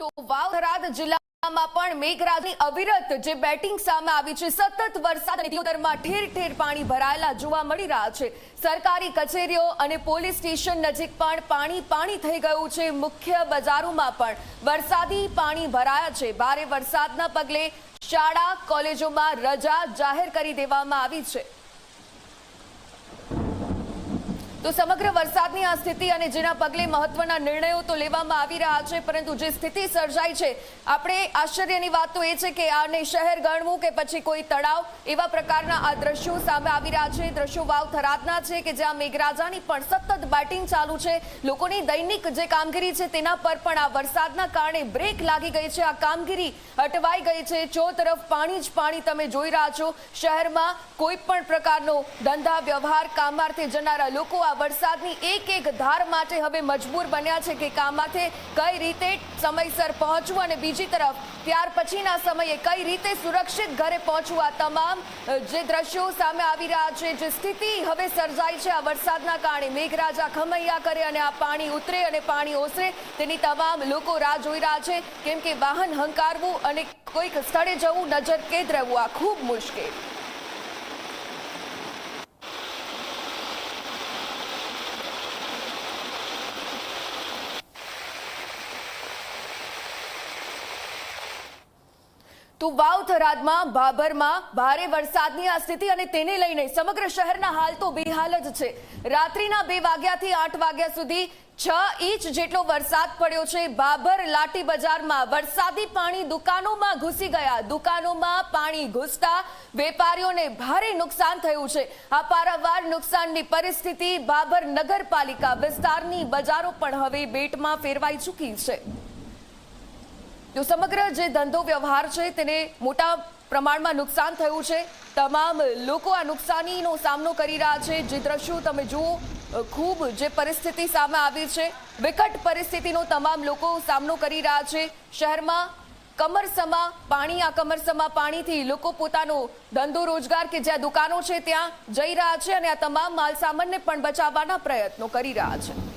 તો વાવ જિલ્લામાં પણ મેઘરાજની અવિરત જે બેટિંગ સામે આવી છે। સતત વરસાદ અને દિયોદરમાં ઠેર ઠેર પાણી ભરાયેલા જોવા મળી રહ્યા છે। સરકારી કચેરીઓ અને પોલીસ સ્ટેશન નજીક પણ પાણી થઈ ગયું છે। મુખ્ય બજારોમાં પણ વરસાદી પાણી ભરાયા છે। ભારે વરસાદના પગલે શાળા કોલેજોમાં રજા જાહેર કરી દેવામાં આવી છે। તો સમગ્ર વરસાદની આ સ્થિતિ અને જેના પગલે મહત્વના નિર્ણયો તો લેવામાં આવી રહ્યા છે, પરંતુ જે સ્થિતિ સર્જાઈ છે, આપણે આશ્ચર્યની વાત તો એ છે કે આને શહેર ગણવું કે પછી કોઈ તળાવ, એવા પ્રકારના આ દ્રશ્યો સામે આવી રહ્યા છે। દ્રશ્યો વાવ થરાદના છે કે જ્યાં મેઘરાજાની પણ સતત બેટિંગ ચાલુ છે। લોકોની દૈનિક જે કામગીરી છે તેના પર પણ આ વરસાદના કારણે બ્રેક લાગી ગઈ છે। આ કામગીરી અટવાઈ ગઈ છે। ચો તરફ પાણી જ પાણી તમે જોઈ રહ્યા છો। શહેરમાં કોઈ પણ પ્રકારનો ધંધા વ્યવહાર કામાર્થે જનારા લોકો વરસાદની એક ધાર માટે હવે મજબૂર બન્યા છે કે કામાર્થે કઈ રીતે સમયસર પહોંચવું અને બીજી તરફ ત્યાર પછીના સમયે કઈ રીતે સુરક્ષિત ઘરે પહોંચવું। આ તમામ જે દ્રશ્યો સામે આવી રહ્યા છે, જે સ્થિતિ હવે સર્જાઈ છે આ વરસાદના કારણે, મેઘરાજા ખમૈયા કરે અને આ પાણી ઉતરે અને પાણી ઓસરે, તેની તમામ લોકો રાહ જોઈ રહ્યા છે, કેમ કે વાહન હંકારવું અને કોઈક સ્થળે જવું, નજરકેદ રહેવું આ ખૂબ મુશ્કેલ। તો વાવ થરાદમાં ભાભરમાં ભારે વરસાદની આ સ્થિતિ અને તેને લઈને સમગ્ર શહેરના હાલ તો બેહાલ જ છે। રાત્રિના 2 વાગ્યાથી 8 વાગ્યા સુધી 6 ઇંચ જેટલો વરસાદ પડ્યો છે। ભાભર લાઠી બજારમાં વરસાદી પાણી દુકાનોમાં ઘૂસી ગયા। દુકાનોમાં પાણી ઘૂસતા વેપારીઓને ભારે નુકસાન થયું છે। આ પારાવાર નુકસાનની પરિસ્થિતિ ભાભર નગરપાલિકા વિસ્તારની બજારો પણ હવે બેટમાં ફેરવાઈ ચૂકી છે। તો સમગ્ર જે ધંધો વ્યવહાર છે તેને મોટા પ્રમાણમાં નુકસાન થયું છે। તમામ લોકો આ નુકસાનીનો સામનો કરી રહ્યા છે। જે દ્રશ્યો તમે જુઓ, ખૂબ જે પરિસ્થિતિ સામે આવી છે, વિકટ પરિસ્થિતિનો તમામ લોકો સામનો કરી રહ્યા છે। શહેરમાં કમરસમા પાણી, આ કમરસમા પાણીથી લોકો પોતાનો ધંધો રોજગાર કે જ્યાં દુકાનો છે ત્યાં જઈ રહ્યા છે અને આ તમામ માલસામાનને પણ બચાવવાના પ્રયત્નો કરી રહ્યા છે।